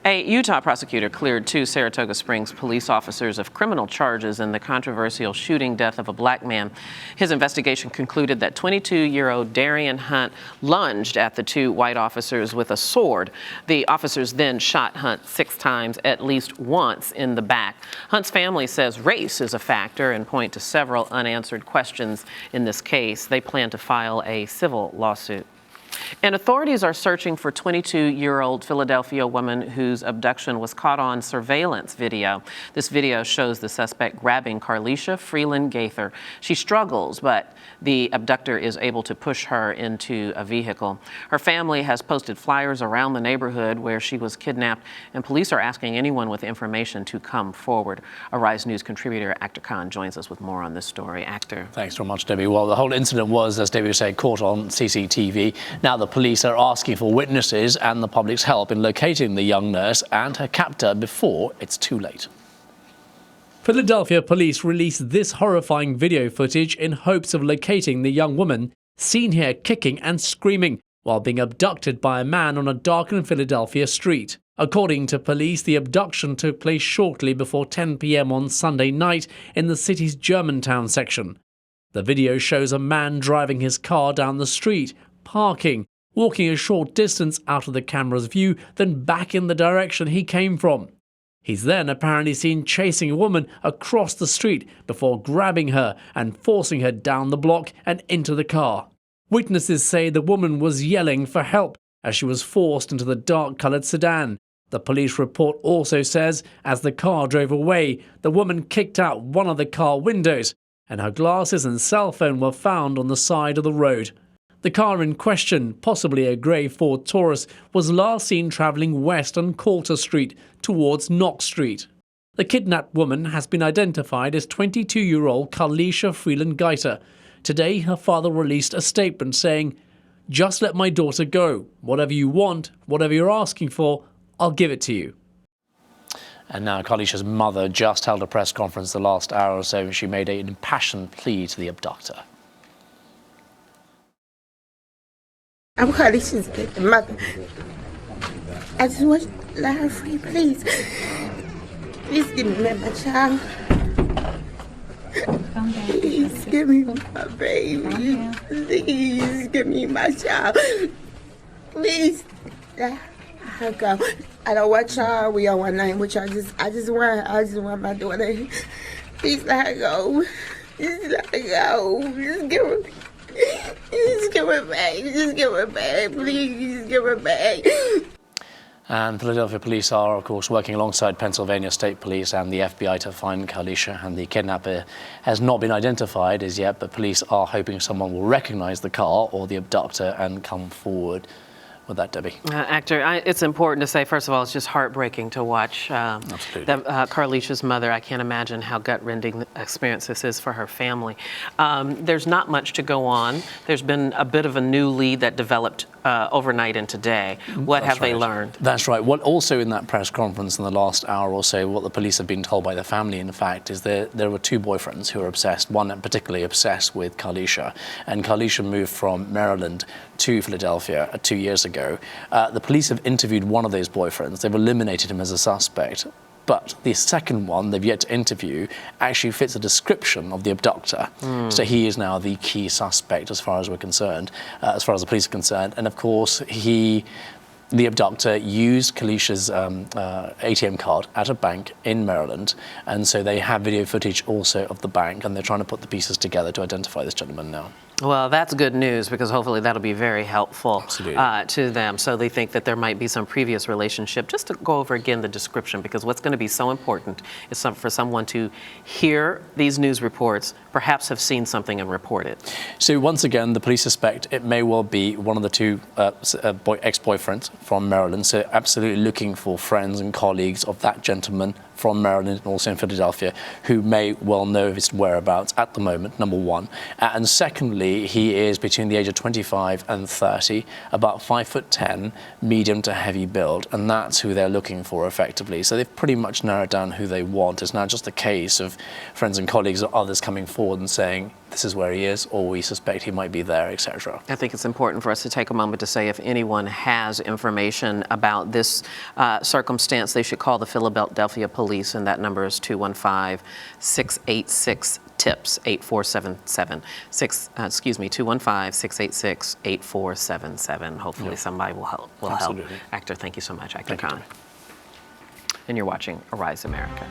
A Utah prosecutor cleared 2 Saratoga Springs police officers of criminal charges in the controversial shooting death of a black man. His investigation concluded that 22-year-old Darien Hunt lunged at the 2 white officers with a sword. The officers then shot Hunt 6 times, at least once in the back. Hunt's family says race is a factor and point to several unanswered questions in this case. They plan to file a civil lawsuit. And authorities are searching for 22-year-old Philadelphia woman whose abduction was caught on surveillance video. This video shows the suspect grabbing Carlesha Freeland-Gaither. She struggles, but the abductor is able to push her into a vehicle. Her family has posted flyers around the neighborhood where she was kidnapped, and police are asking anyone with information to come forward. Arise News contributor Actor Khan joins us with more on this story. Actor. Thanks very much, Debbie. Well, the whole incident was, as Debbie said, caught on CCTV. Now the police are asking for witnesses and the public's help in locating the young nurse and her captor before it's too late. Philadelphia police released this horrifying video footage in hopes of locating the young woman, seen here kicking and screaming while being abducted by a man on a darkened Philadelphia street. According to police, the abduction took place shortly before 10 p.m. on Sunday night in the city's Germantown section. The video shows a man driving his car down the street, parking, walking a short distance out of the camera's view, then back in the direction he came from. He's then apparently seen chasing a woman across the street before grabbing her and forcing her down the block and into the car. Witnesses say the woman was yelling for help as she was forced into the dark-coloured sedan. The police report also says as the car drove away, the woman kicked out one of the car windows and her glasses and cell phone were found on the side of the road. The car in question, possibly a grey Ford Taurus, was last seen travelling west on Coulter Street towards Knox Street. The kidnapped woman has been identified as 22-year-old Carlesha Freeland-Gaither. Today, her father released a statement saying, "Just let my daughter go. Whatever you want, whatever you're asking for, I'll give it to you." And now Carlesha's mother just held a press conference the last hour or so. She made an impassioned plea to the abductor. I'm Carlesha's mother. I just want to let her free, please. Please give me back my child. Please give me my baby. Please give me my child. Please let her go. I don't want y'all. We don't want nothing with y'all. I just want my daughter. Please let her go. Just let her go. Just give her. Just give her back. Just give her back. Please, just give her back. And Philadelphia police are, of course, working alongside Pennsylvania State Police and the FBI to find Carlesha, and the kidnapper has not been identified as yet, but police are hoping someone will recognize the car or the abductor and come forward with that, Debbie. Actor, it's important to say, first of all, it's just heartbreaking to watch Carlesha's mother. I can't imagine how gut-rending experience this is for her family. There's not much to go on. There's been a bit of a new lead that developed overnight and today. What have they learned? That's right. What also in that press conference in the last hour or so, what the police have been told by the family, in fact, is there were 2 boyfriends who were obsessed, one particularly obsessed with Carlesha. And Carlesha moved from Maryland to Philadelphia 2 years ago. The police have interviewed one of those boyfriends. They've eliminated him as a suspect. But the second one they've yet to interview actually fits a description of the abductor. So he is now the key suspect as far as we're concerned, as far as the police are concerned. And of course, the abductor used Carlesha's ATM card at a bank in Maryland. And so they have video footage also of the bank, and they're trying to put the pieces together to identify this gentleman now. Well, that's good news, because hopefully that'll be very helpful to them. So they think that there might be some previous relationship. Just to go over again the description, because what's going to be so important is for someone to hear these news reports, perhaps have seen something and report it. So once again, the police suspect it may well be one of the 2 ex-boyfriends from Maryland. So absolutely looking for friends and colleagues of that gentleman from Maryland and also in Philadelphia who may well know of his whereabouts at the moment, number one. And secondly, he is between the age of 25 and 30, about 5'10", medium to heavy build, and that's who they're looking for effectively. So they've pretty much narrowed down who they want. It's now just a case of friends and colleagues or others coming forward and saying, this is where he is, or we suspect he might be there, etc. I think it's important for us to take a moment to say if anyone has information about this circumstance, they should call the Philadelphia police, and that number is 215-686-TIPS 8477. 215-686-8477. Hopefully somebody will help. Actor, thank you so much, Actor Khan. And you're watching Arise America.